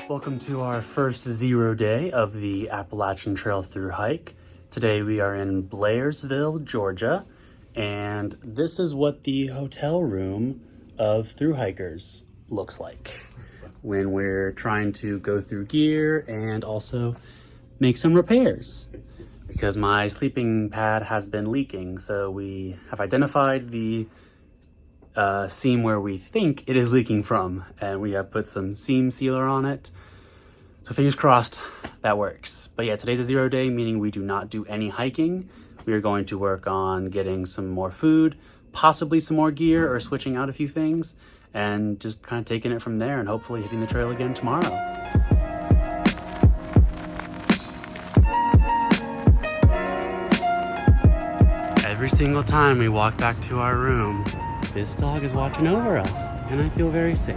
Welcome to our first 0 day of the Appalachian Trail through hike. Today we are in Blairsville, Georgia, and this is what the hotel room of through hikers looks like when we're trying to go through gear and also make some repairs because my sleeping pad has been leaking. So we have identified the seam where we think it is leaking from, and we have put some seam sealer on it. So fingers crossed that works. But yeah, today's a 0 day, meaning we do not do any hiking. We are going to work on getting some more food, possibly some more gear, or switching out a few things, and just kind of taking it from there and hopefully hitting the trail again tomorrow. Every single time we walk back to our room, this dog is watching over us, and I feel very safe.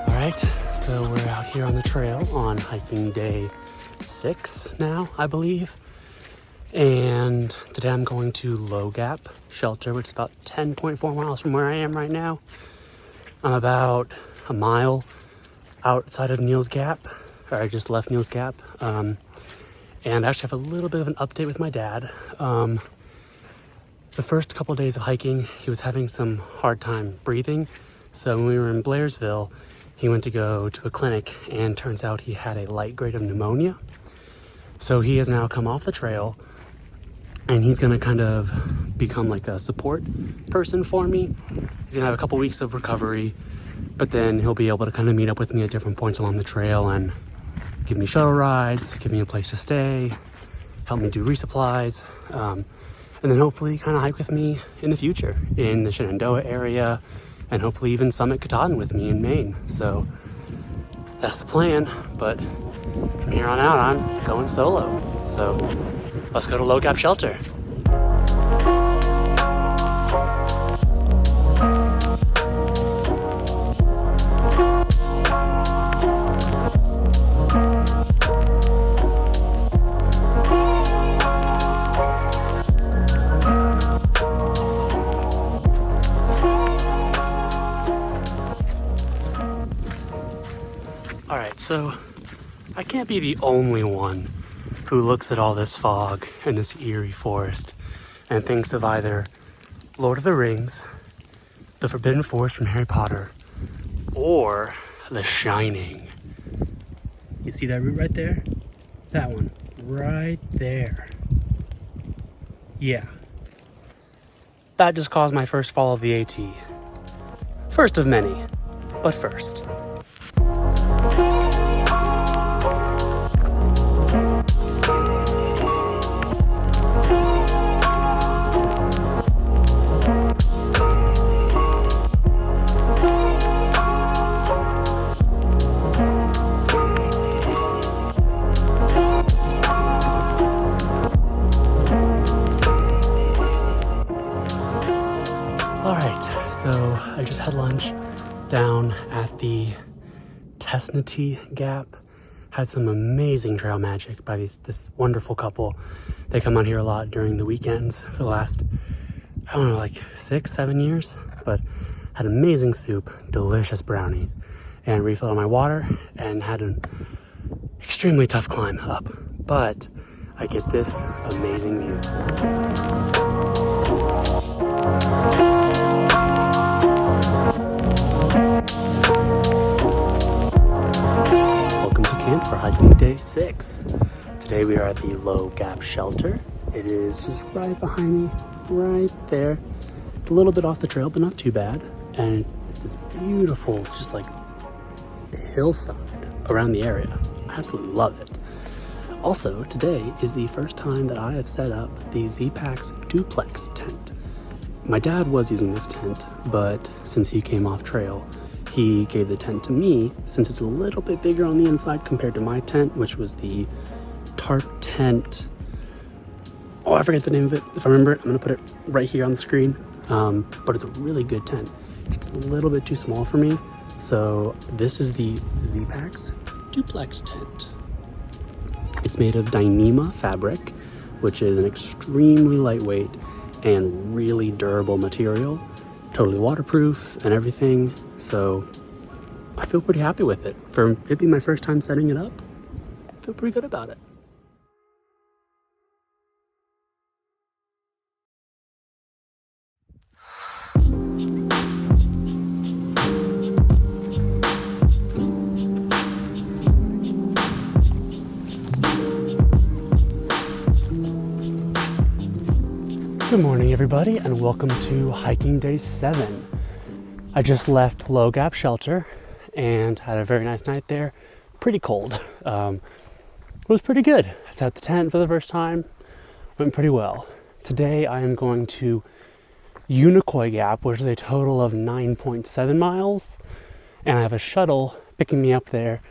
Alright, so we're out here on the trail on hiking day 6 now, I believe. And today I'm going to Low Gap Shelter, which is about 10.4 miles from where I am right now. I'm about a mile outside of Neal's Gap, or I just left Neal's Gap. And I actually have a little bit of an update with my dad. The first couple of days of hiking, he was having some hard time breathing. So when we were in Blairsville, he went to go to a clinic, and turns out he had a light grade of pneumonia. So he has now come off the trail, and he's gonna kind of become like a support person for me. He's gonna have a couple weeks of recovery, but then he'll be able to kind of meet up with me at different points along the trail and give me shuttle rides, give me a place to stay, help me do resupplies, and then hopefully kind of hike with me in the future in the Shenandoah area, and hopefully even summit Katahdin with me in Maine. So that's the plan, but from here on out, I'm going solo. So let's go to Low Gap Shelter. All right, so I can't be the only one who looks at all this fog and this eerie forest and thinks of either Lord of the Rings, the Forbidden Forest from Harry Potter, or The Shining. You see that root right there? That one, right there. Yeah. That just caused my first fall of the AT. First of many, but first. So I just had lunch down at the Tesnati Gap. Had some amazing trail magic by this wonderful couple. They come out here a lot during the weekends for the last, I don't know, like 6-7 years. But had amazing soup, delicious brownies, and refilled on my water, and had an extremely tough climb up. But I get this amazing view. Camp for hiking day 6. Today we are at the Low Gap Shelter. It is just right behind me, right there. It's a little bit off the trail, but not too bad. And it's this beautiful, just like hillside around the area. I absolutely love it. Also, today is the first time that I have set up the Z-Packs duplex tent. My dad was using this tent, but since he came off trail, he gave the tent to me since it's a little bit bigger on the inside compared to my tent, which was the Tarp Tent. Oh, I forget the name of it. If I remember it, I'm gonna put it right here on the screen. But it's a really good tent. It's a little bit too small for me. So this is the Z-Packs duplex tent. It's made of Dyneema fabric, which is an extremely lightweight and really durable material. Totally waterproof and everything. So I feel pretty happy with it. For it being my first time setting it up, I feel pretty good about it. Good morning, everybody, and welcome to hiking day 7. I just left Low Gap Shelter and had a very nice night there. Pretty cold. It was pretty good. I set the tent for the first time. Went pretty well. Today I am going to Unicoi Gap, which is a total of 9.7 miles. And I have a shuttle picking me up there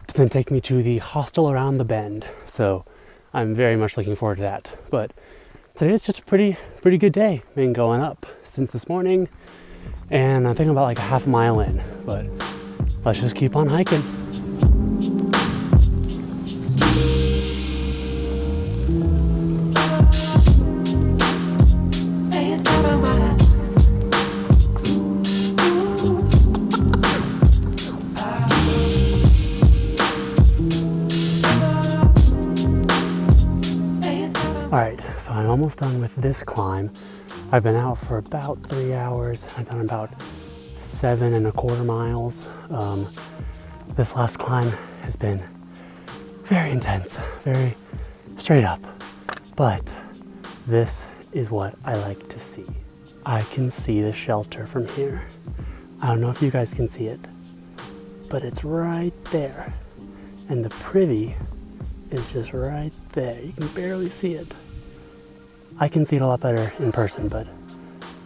to then take me to the hostel around the bend. So I'm very much looking forward to that. But today is just a pretty good day. Been going up since this morning, and I'm thinking about like a half mile in, but let's just keep on hiking. Alright, so I'm almost done with this climb. I've been out for about 3 hours. I've done about 7.25 miles. This last climb has been very intense, very straight up. But this is what I like to see. I can see the shelter from here. I don't know if you guys can see it, but it's right there. And the privy is just right there. You can barely see it. I can see it a lot better in person, but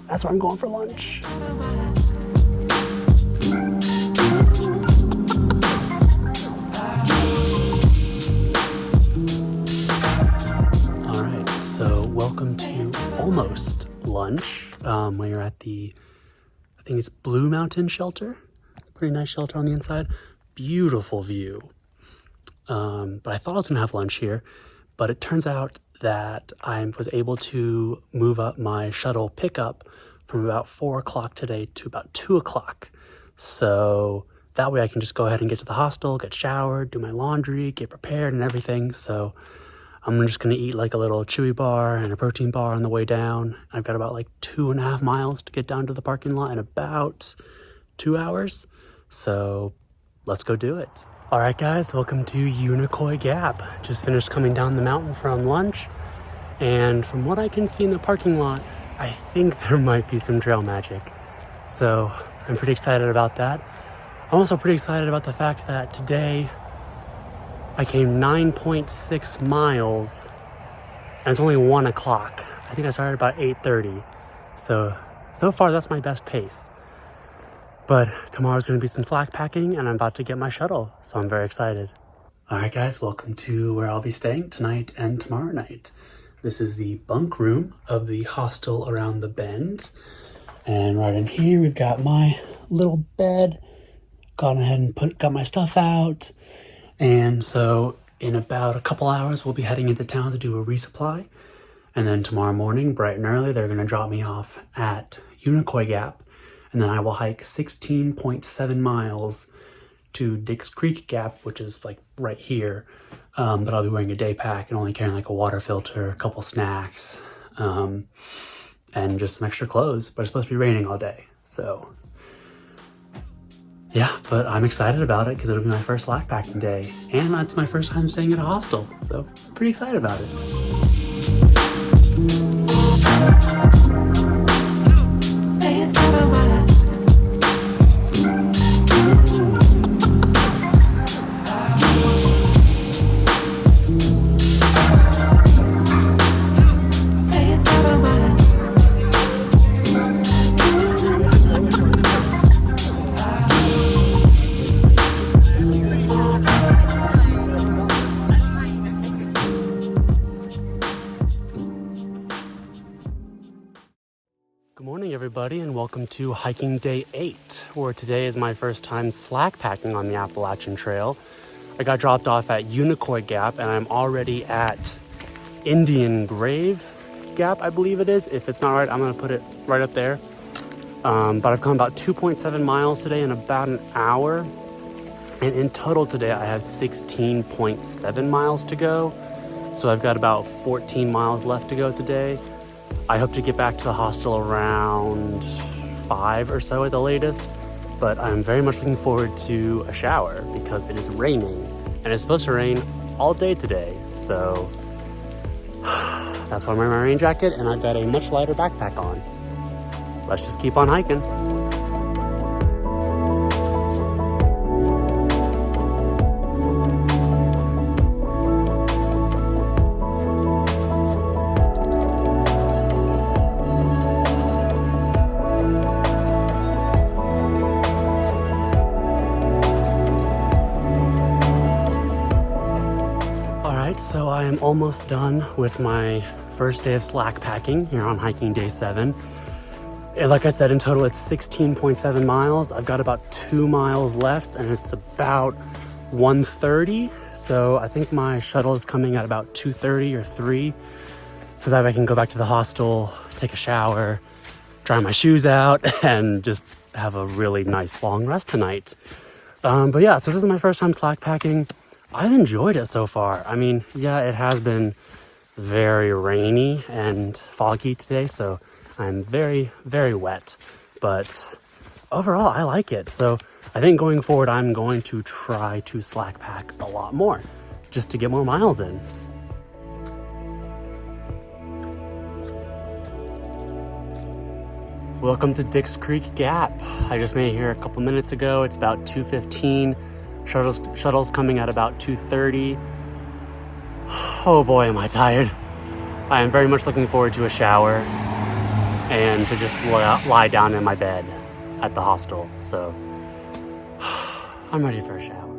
that's where I'm going for lunch. All right, so welcome to almost lunch. We're at the, I think it's Blue Mountain Shelter. Pretty nice shelter on the inside. Beautiful view. But I thought I was gonna have lunch here, but it turns out that I was able to move up my shuttle pickup from about 4 o'clock today to about 2 o'clock. So that way I can just go ahead and get to the hostel, get showered, do my laundry, get prepared and everything. So I'm just gonna eat like a little chewy bar and a protein bar on the way down. I've got about like 2.5 miles to get down to the parking lot in about 2 hours. So let's go do it. All right, guys, welcome to Unicoi Gap. Just finished coming down the mountain from lunch. And from what I can see in the parking lot, I think there might be some trail magic. So I'm pretty excited about that. I'm also pretty excited about the fact that today I came 9.6 miles and it's only 1 o'clock. I think I started about 8:30. So far that's my best pace. But tomorrow's gonna be some slack packing and I'm about to get my shuttle, so I'm very excited. All right, guys, welcome to where I'll be staying tonight and tomorrow night. This is the bunk room of the hostel around the bend. And right in here, we've got my little bed. Gone ahead and got my stuff out. And so in about a couple hours, we'll be heading into town to do a resupply. And then tomorrow morning, bright and early, they're gonna drop me off at Unicoi Gap. And then I will hike 16.7 miles to Dix Creek Gap, which is like right here. But I'll be wearing a day pack and only carrying like a water filter, a couple snacks, and just some extra clothes. But it's supposed to be raining all day. So yeah, but I'm excited about it because it'll be my first slack packing day. And it's my first time staying at a hostel. So pretty excited about it. Good morning, everybody, and welcome to hiking day 8, where today is my first time slack packing on the Appalachian Trail. I got dropped off at Unicoi Gap, and I'm already at Indian Grave Gap, I believe it is. If it's not right, I'm gonna put it right up there. But I've gone about 2.7 miles today in about an hour. And in total today, I have 16.7 miles to go. So I've got about 14 miles left to go today. I hope to get back to the hostel around 5 or so at the latest. But I'm very much looking forward to a shower because it is raining. And it's supposed to rain all day today. So that's why I'm wearing my rain jacket, and I've got a much lighter backpack on. Let's just keep on hiking. So I am almost done with my first day of slack packing here on hiking day 7. And like I said, in total it's 16.7 miles. I've got about 2 miles left and it's about 1:30. So I think my shuttle is coming at about 2:30 or 3, so that I can go back to the hostel, take a shower, dry my shoes out, and just have a really nice long rest tonight. But yeah, so this is my first time slack packing. I've enjoyed it so far. I mean, yeah, it has been very rainy and foggy today, so I'm very, very wet. But overall, I like it. So I think going forward, I'm going to try to slack pack a lot more just to get more miles in. Welcome to Dix Creek Gap. I just made it here a couple minutes ago. It's about 2:15. Shuttle's coming at about 2:30. Oh boy, am I tired. I am very much looking forward to a shower and to just lie down in my bed at the hostel. So I'm ready for a shower.